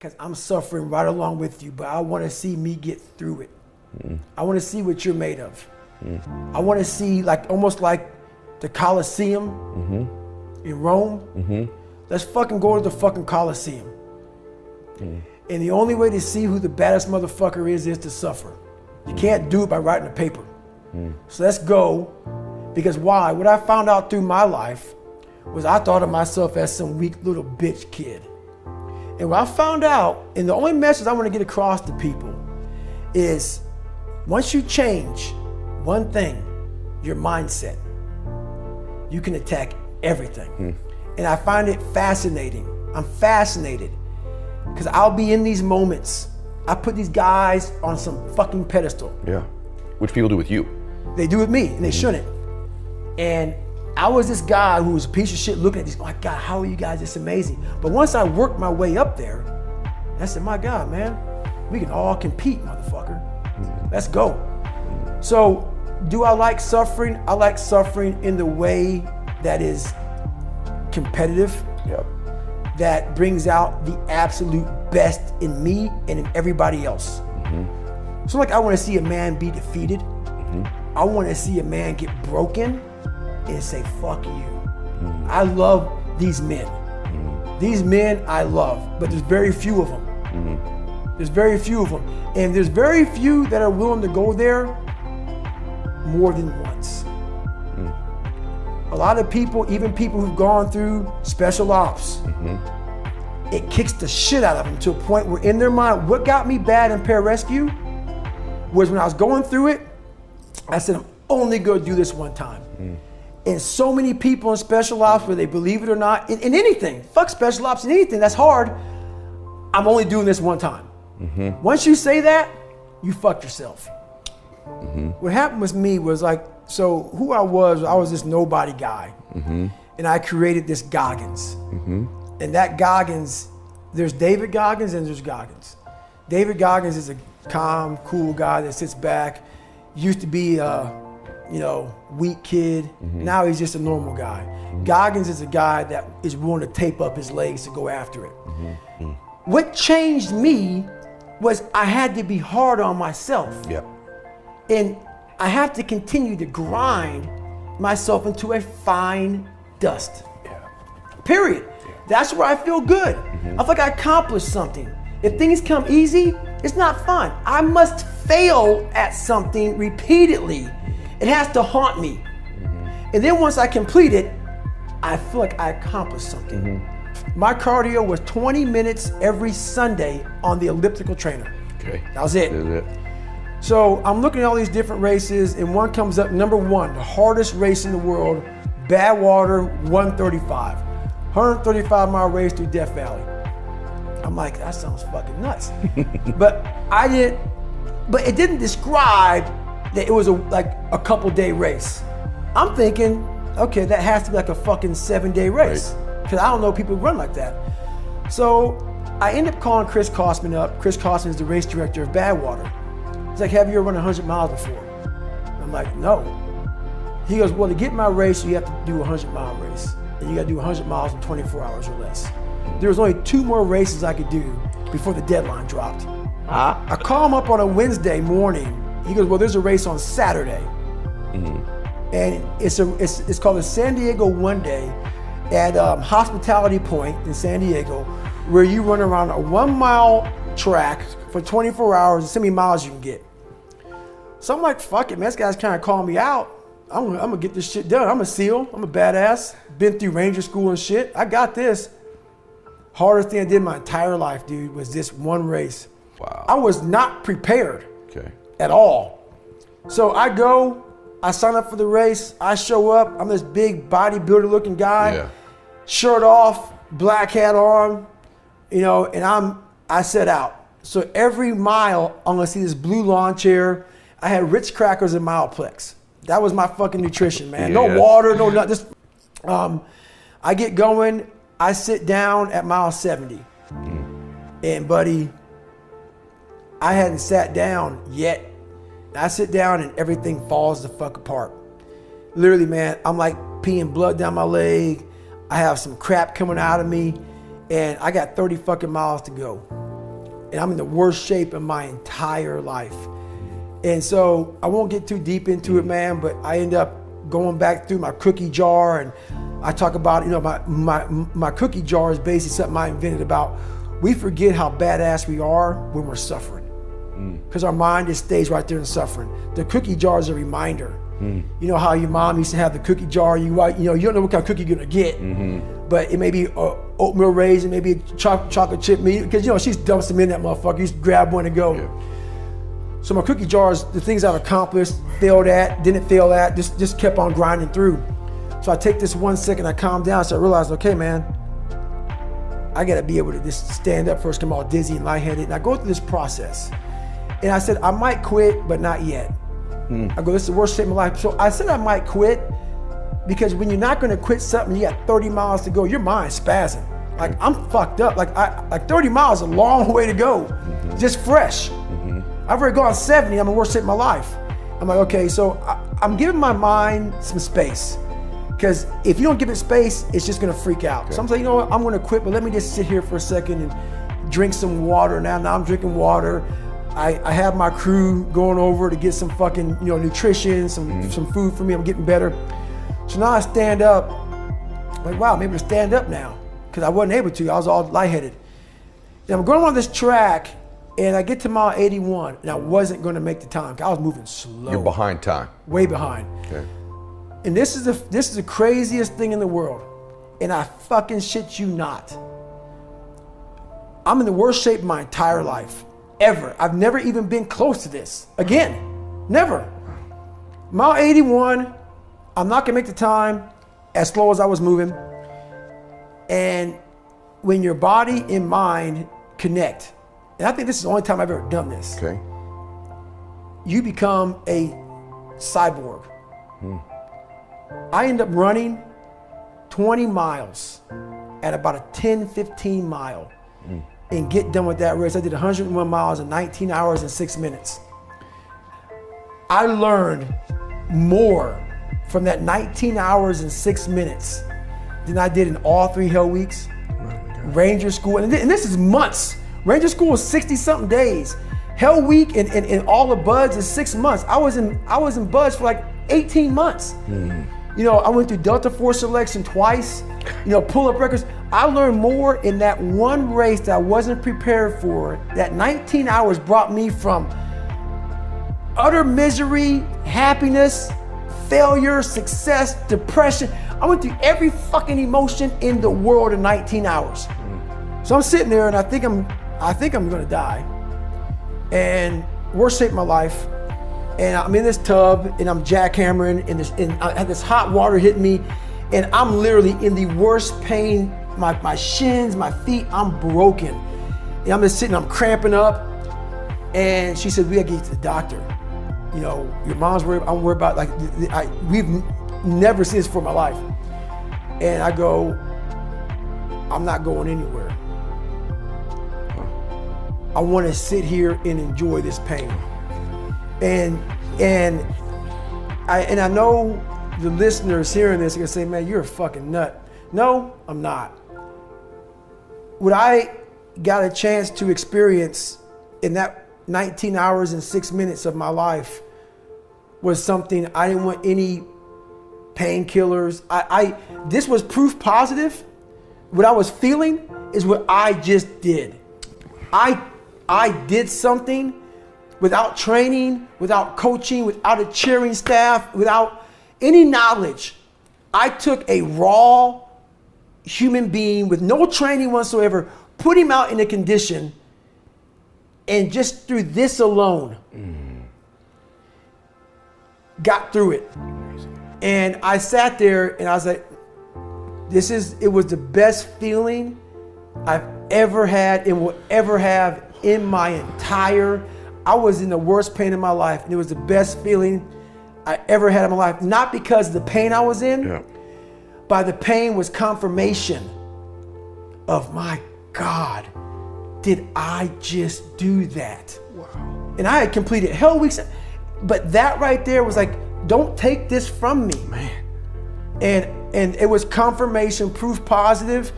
because I'm suffering right along with you, but I want to see me get through it. I want to see what you're made of. I want to see, like, almost like the Colosseum in Rome. Let's fucking go to the fucking Colosseum. And the only way to see who the baddest motherfucker is to suffer. You can't do it by writing a paper. So let's go, because why? What I found out through my life was I thought of myself as some weak little bitch kid. And what I found out, and the only message I want to get across to people is, once you change one thing, your mindset, you can attack everything. And I find it fascinating. I'm fascinated because I'll be in these moments. I put these guys on some fucking pedestal. Yeah, which people do with you. They do with me, and they shouldn't. And I was this guy who was a piece of shit looking at these, oh my God, how are you guys this amazing? But once I worked my way up there, I said, my God, man, we can all compete, motherfucker. Let's go. So, do I like suffering? I like suffering in the way that is competitive, that brings out the absolute best in me and in everybody else. So like, I want to see a man be defeated. I want to see a man get broken and say, fuck you. I love these men. These men I love, but there's very few of them. There's very few of them. And there's very few that are willing to go there more than once. A lot of people, even people who've gone through special ops, it kicks the shit out of them to a point where in their mind, what got me bad in pararescue was when I was going through it, I said, I'm only gonna do this one time. And so many people in special ops, whether they believe it or not, in anything, fuck special ops in anything, that's hard, I'm only doing this one time. Once you say that, you fucked yourself. What happened with me was like, so who I was this nobody guy. And I created this Goggins. And that Goggins, there's David Goggins and there's Goggins. David Goggins is a calm, cool guy that sits back, used to be weak kid. Now he's just a normal guy. Goggins is a guy that is willing to tape up his legs to go after it. What changed me was I had to be hard on myself. And I have to continue to grind myself into a fine dust. Period. That's where I feel good. I feel like I accomplished something. If things come easy, it's not fun. I must fail at something repeatedly. It has to haunt me. And then once I complete it, I feel like I accomplished something. My cardio was 20 minutes every Sunday on the elliptical trainer. That was it. So I'm looking at all these different races, and one comes up, number one, the hardest race in the world, Badwater 135. 135-mile race through Death Valley. I'm like, that sounds fucking nuts. But it didn't describe that it was like a couple day race. I'm thinking, okay, that has to be like a fucking 7-day race. Because I don't know people who run like that. So I end up calling Chris Kosman up. Chris Kosman is the race director of Badwater. He's like, have you ever run 100 miles before? I'm like, no. He goes, well, to get my race, you have to do a 100-mile race. And you gotta do 100 miles in 24 hours or less. There was only 2 more races I could do before the deadline dropped. I call him up on a Wednesday morning. He goes, well, there's a race on Saturday. And it's called the San Diego One Day at Hospitality Point in San Diego, where you run around a 1-mile track for 24 hours and see how many miles you can get. So I'm like, fuck it, man, this guy's kind of calling me out. I'm gonna get this shit done. I'm a SEAL, I'm a badass. Been through Ranger school and shit. I got this. Hardest thing I did my entire life, dude, was this one race. Wow. I was not prepared at all. So I sign up for the race, I show up, I'm this big bodybuilder looking guy, shirt off, black hat on, and I set out. So every mile, I'm gonna see this blue lawn chair. I had Ritz crackers and Mileplex. That was my fucking nutrition, man. No water, no nothing. Just, I get going, I sit down at mile 70. And buddy, I hadn't sat down yet. I sit down and everything falls the fuck apart. Literally, man, I'm like peeing blood down my leg. I have some crap coming out of me, and I got 30 fucking miles to go. and I'm in the worst shape of my entire life. And so I won't get too deep into it, man, but I end up going back through my cookie jar, and I talk about, my cookie jar is basically something I invented about. We forget how badass we are when we're suffering, because our mind just stays right there in suffering. The cookie jar is a reminder. You know how your mom used to have the cookie jar, you don't know what kind of cookie you're gonna get, but it may be oatmeal raisin, maybe a chocolate chip meat, because she dumps them in that motherfucker. You just grab one and go. Yeah. So my cookie jar is the things I've accomplished, failed at, didn't fail at, just kept on grinding through. So I take this 1 second, I calm down, so I realize, okay, man, I gotta be able to just stand up first, come all dizzy and lightheaded, and I go through this process. And I said, I might quit, but not yet. I go, this is the worst shape of my life. So I said I might quit because when you're not gonna quit something, you got 30 miles to go, your mind's spazzing. Like, I'm fucked up. Like 30 miles is a long way to go, just fresh. I've already gone 70, I'm in the worst shape of my life. I'm like, okay, so I'm giving my mind some space, because if you don't give it space, it's just gonna freak out. Okay. So I'm saying, you know what, I'm gonna quit, but let me just sit here for a second and drink some water. Now I'm drinking water. I have my crew going over to get some fucking, nutrition, some food for me. I'm getting better. So now I stand up, like, wow, I'm able to stand up now, because I wasn't able to. I was all lightheaded. And I'm going on this track, and I get to mile 81, and I wasn't going to make the time. I was moving slow. You're behind time. Way behind. Okay. And this is the craziest thing in the world, and I fucking shit you not. I'm in the worst shape of my entire life. Ever. I've never even been close to this. Again, never. Mile 81, I'm not gonna make the time, as slow as I was moving. And when your body and mind connect, and I think this is the only time I've ever done this, okay, you become a cyborg. I end up running 20 miles at about a 10, 15 mile. And get done with that race. I did 101 miles in 19 hours and 6 minutes. I learned more from that 19 hours and 6 minutes than I did in all 3 Hell Weeks, Ranger School, and this is months. Ranger School is 60 something days. Hell Week and all the buds is 6 months. I was in buds for like 18 months. I went through Delta Force selection twice, pull up records. I learned more in that one race that I wasn't prepared for. That 19 hours brought me from utter misery, happiness, failure, success, depression. I went through every fucking emotion in the world in 19 hours. So I'm sitting there and I think I'm gonna die. And worst shape of my life. And I'm in this tub and I'm jackhammering and I had this hot water hitting me, and I'm literally in the worst pain. My shins, my feet, I'm broken. And I'm just sitting, I'm cramping up. And she said, we gotta get you to the doctor. Your mom's worried, I'm worried about, we've never seen this before in my life. And I go, I'm not going anywhere. I wanna sit here and enjoy this pain. And I know the listeners hearing this are gonna say, man, you're a fucking nut. No, I'm not. What I got a chance to experience in that 19 hours and 6 minutes of my life was something I didn't want any painkillers. This was proof positive. What I was feeling is what I just did. I did something without training, without coaching, without a cheering staff, without any knowledge. I took a raw human being with no training whatsoever, put him out in a condition, and just through this alone, got through it. And I sat there and I was like, it was the best feeling I've ever had and will ever have in my entire, I was in the worst pain in my life, and it was the best feeling I ever had in my life. Not because of the pain I was in, but the pain was confirmation of, my God, did I just do that? Wow. And I had completed Hell Weeks, but that right there was like, don't take this from me. Man. And it was confirmation, proof positive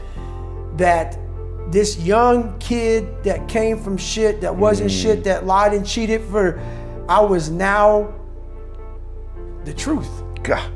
that this young kid that came from shit, that wasn't shit, that lied and cheated I was now the truth. God.